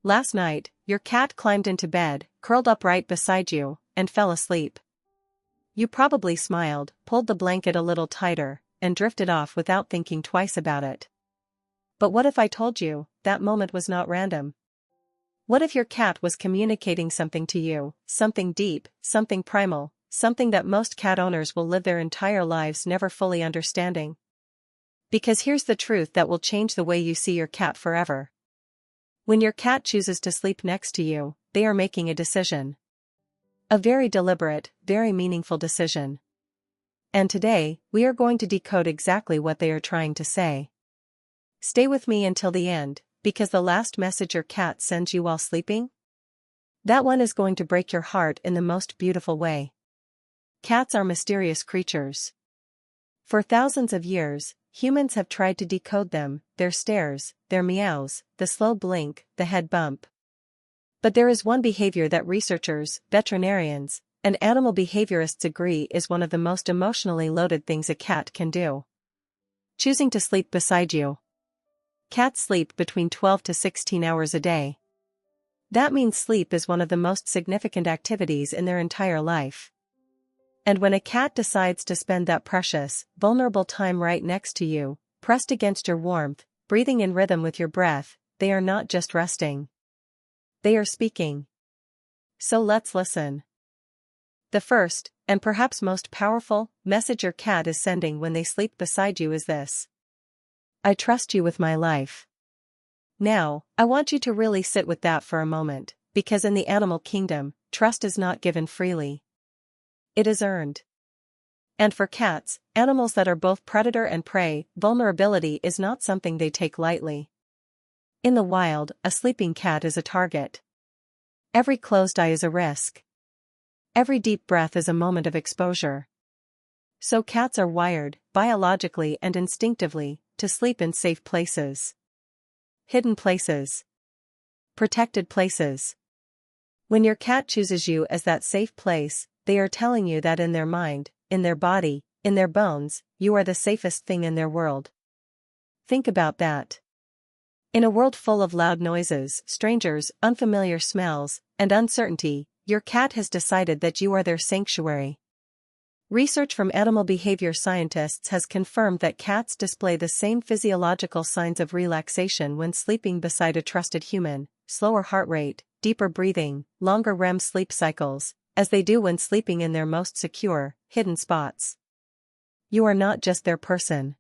Last night, your cat climbed into bed, curled up right beside you, and fell asleep. You probably smiled, pulled the blanket a little tighter, and drifted off without thinking twice about it. But what if I told you that moment was not random? What if your cat was communicating something to you, something deep, something primal, something that most cat owners will live their entire lives never fully understanding? Because here's the truth that will change the way you see your cat forever. When your cat chooses to sleep next to you, they are making a decision. A very deliberate, very meaningful decision. And today, we are going to decode exactly what they are trying to say. Stay with me until the end, because the last message your cat sends you while sleeping? That one is going to break your heart in the most beautiful way. Cats are mysterious creatures. For thousands of years, humans have tried to decode them, their stares, their meows, the slow blink, the head bump. But there is one behavior that researchers, veterinarians, and animal behaviorists agree is one of the most emotionally loaded things a cat can do. Choosing to sleep beside you. Cats sleep between 12 to 16 hours a day. That means sleep is one of the most significant activities in their entire life. And when a cat decides to spend that precious, vulnerable time right next to you, pressed against your warmth, breathing in rhythm with your breath, they are not just resting. They are speaking. So let's listen. The first, and perhaps most powerful, message your cat is sending when they sleep beside you is this: I trust you with my life. Now, I want you to really sit with that for a moment, because in the animal kingdom, trust is not given freely. It is earned. And for cats, animals that are both predator and prey, vulnerability is not something they take lightly. In the wild, a sleeping cat is a target. Every closed eye is a risk. Every deep breath is a moment of exposure. So cats are wired, biologically and instinctively, to sleep in safe places. Hidden places. Protected places. When your cat chooses you as that safe place, they are telling you that in their mind, in their body, in their bones, you are the safest thing in their world. Think about that. In a world full of loud noises, strangers, unfamiliar smells, and uncertainty, your cat has decided that you are their sanctuary. Research from animal behavior scientists has confirmed that cats display the same physiological signs of relaxation when sleeping beside a trusted human: slower heart rate, deeper breathing, longer REM sleep cycles, as they do when sleeping in their most secure, hidden spots. You are not just their person.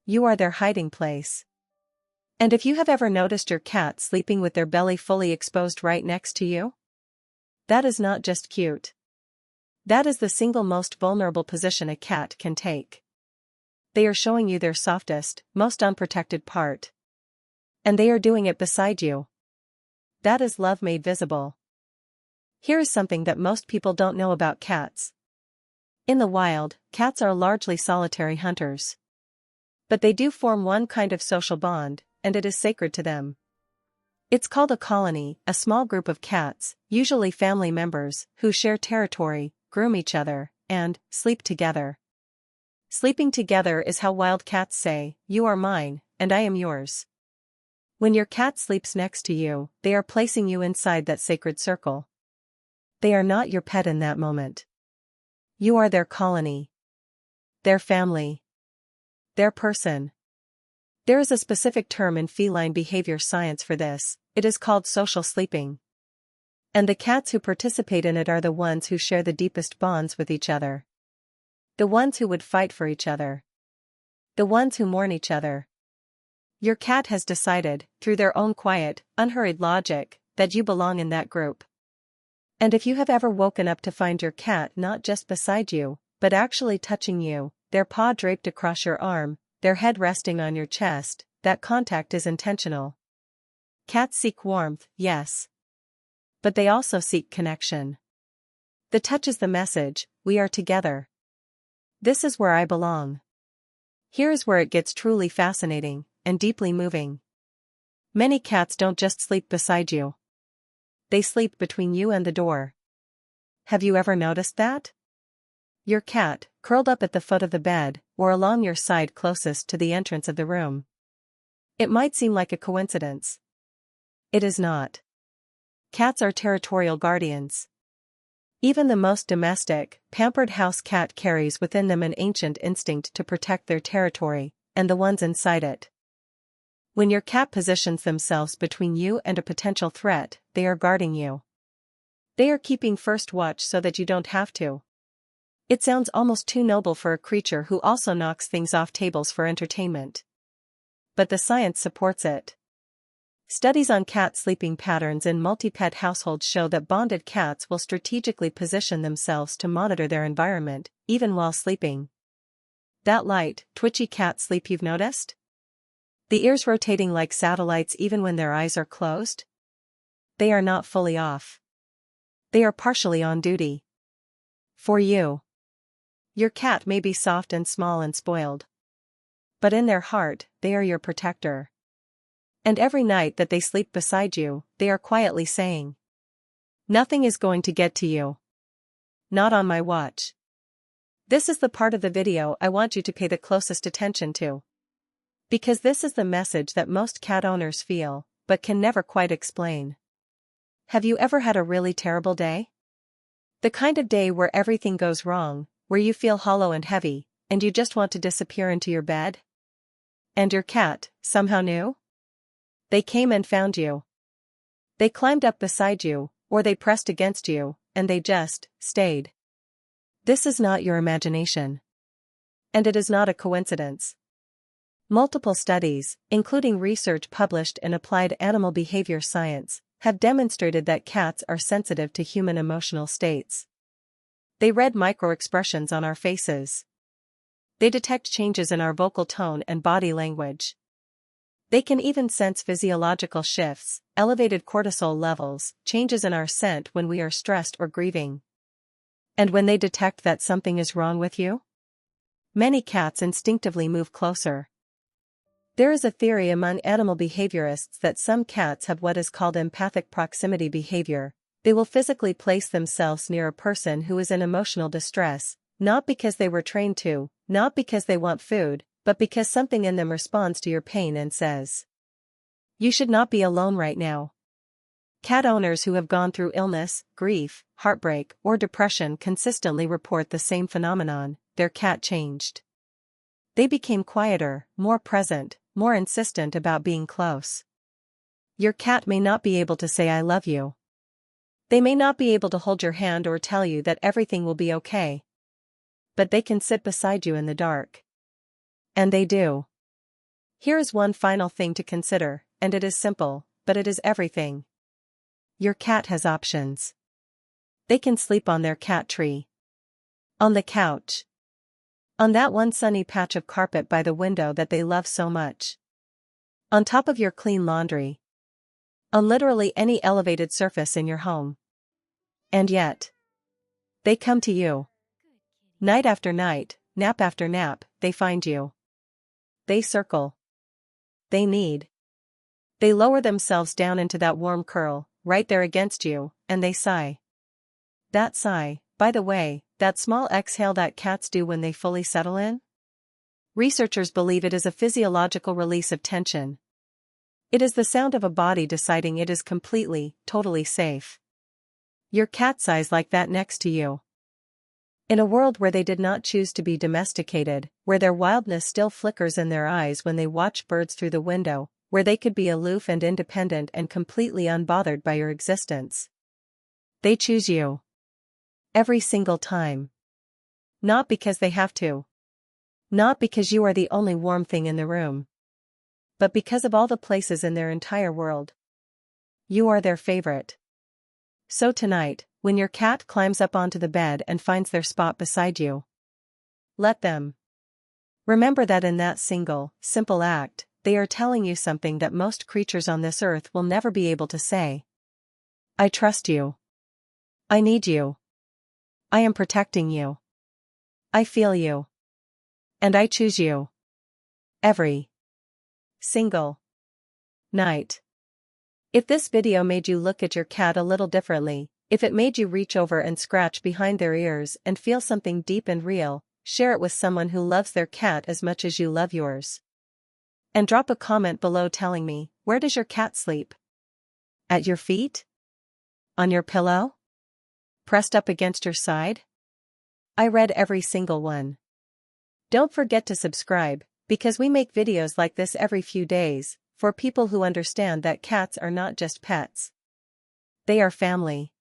You are their hiding place. And if you have ever noticed your cat sleeping with their belly fully exposed right next to you, that is not just cute. That is the single most vulnerable position a cat can take. They are showing you their softest, most unprotected part. And they are doing it beside you. That is love made visible. Here is something that most people don't know about cats. In the wild, cats are largely solitary hunters. But they do form one kind of social bond, and it is sacred to them. It's called a colony, a small group of cats, usually family members, who share territory, groom each other, and sleep together. Sleeping together is how wild cats say, "You are mine, and I am yours." When your cat sleeps next to you, they are placing you inside that sacred circle. They are not your pet in that moment. You are their colony. Their family. Their person. There is a specific term in feline behavior science for this. It is called social sleeping. And the cats who participate in it are the ones who share the deepest bonds with each other. The ones who would fight for each other. The ones who mourn each other. Your cat has decided, through their own quiet, unhurried logic, that you belong in that group. And if you have ever woken up to find your cat not just beside you, but actually touching you, their paw draped across your arm, their head resting on your chest, that contact is intentional. Cats seek warmth, yes. But they also seek connection. The touch is the message: we are together. This is where I belong. Here is where it gets truly fascinating, and deeply moving. Many cats don't just sleep beside you. They sleep between you and the door. Have you ever noticed that? Your cat, curled up at the foot of the bed, or along your side closest to the entrance of the room. It might seem like a coincidence. It is not. Cats are territorial guardians. Even the most domestic, pampered house cat carries within them an ancient instinct to protect their territory, and the ones inside it. When your cat positions themselves between you and a potential threat, they are guarding you. They are keeping first watch so that you don't have to. It sounds almost too noble for a creature who also knocks things off tables for entertainment. But the science supports it. Studies on cat sleeping patterns in multi-pet households show that bonded cats will strategically position themselves to monitor their environment, even while sleeping. That light, twitchy cat sleep you've noticed? The ears rotating like satellites even when their eyes are closed? They are not fully off. They are partially on duty. For you. Your cat may be soft and small and spoiled. But in their heart, they are your protector. And every night that they sleep beside you, they are quietly saying, "Nothing is going to get to you. Not on my watch." This is the part of the video I want you to pay the closest attention to. Because this is the message that most cat owners feel, but can never quite explain. Have you ever had a really terrible day? The kind of day where everything goes wrong, where you feel hollow and heavy, and you just want to disappear into your bed? And your cat, somehow knew? They came and found you. They climbed up beside you, or they pressed against you, and they just stayed. This is not your imagination. And it is not a coincidence. Multiple studies, including research published in Applied Animal Behavior Science, have demonstrated that cats are sensitive to human emotional states. They read micro-expressions on our faces. They detect changes in our vocal tone and body language. They can even sense physiological shifts, elevated cortisol levels, changes in our scent when we are stressed or grieving. And when they detect that something is wrong with you, many cats instinctively move closer. There is a theory among animal behaviorists that some cats have what is called empathic proximity behavior. They will physically place themselves near a person who is in emotional distress, not because they were trained to, not because they want food, but because something in them responds to your pain and says, "You should not be alone right now." Cat owners who have gone through illness, grief, heartbreak, or depression consistently report the same phenomenon: their cat changed. They became quieter, more present, more insistent about being close. Your cat may not be able to say "I love you." They may not be able to hold your hand or tell you that everything will be okay. But they can sit beside you in the dark. And they do. Here is one final thing to consider, and it is simple, but it is everything. Your cat has options. They can sleep on their cat tree. On the couch. On that one sunny patch of carpet by the window that they love so much. On top of your clean laundry. On literally any elevated surface in your home. And yet, they come to you. Night after night, nap after nap, they find you. They circle. They need. They lower themselves down into that warm curl, right there against you, and they sigh. That sigh, by the way, that small exhale that cats do when they fully settle in? Researchers believe it is a physiological release of tension. It is the sound of a body deciding it is completely, totally safe. Your cat sighs like that next to you. In a world where they did not choose to be domesticated, where their wildness still flickers in their eyes when they watch birds through the window, where they could be aloof and independent and completely unbothered by your existence. They choose you. Every single time. Not because they have to. Not because you are the only warm thing in the room. But because of all the places in their entire world. You are their favorite. So tonight, when your cat climbs up onto the bed and finds their spot beside you, let them. Remember that in that single, simple act, they are telling you something that most creatures on this earth will never be able to say. I trust you. I need you. I am protecting you. I feel you. And I choose you. Every single night. If this video made you look at your cat a little differently, if it made you reach over and scratch behind their ears and feel something deep and real, share it with someone who loves their cat as much as you love yours. And drop a comment below telling me, where does your cat sleep? At your feet? On your pillow? Pressed up against your side? I read every single one. Don't forget to subscribe, because we make videos like this every few days, for people who understand that cats are not just pets. They are family.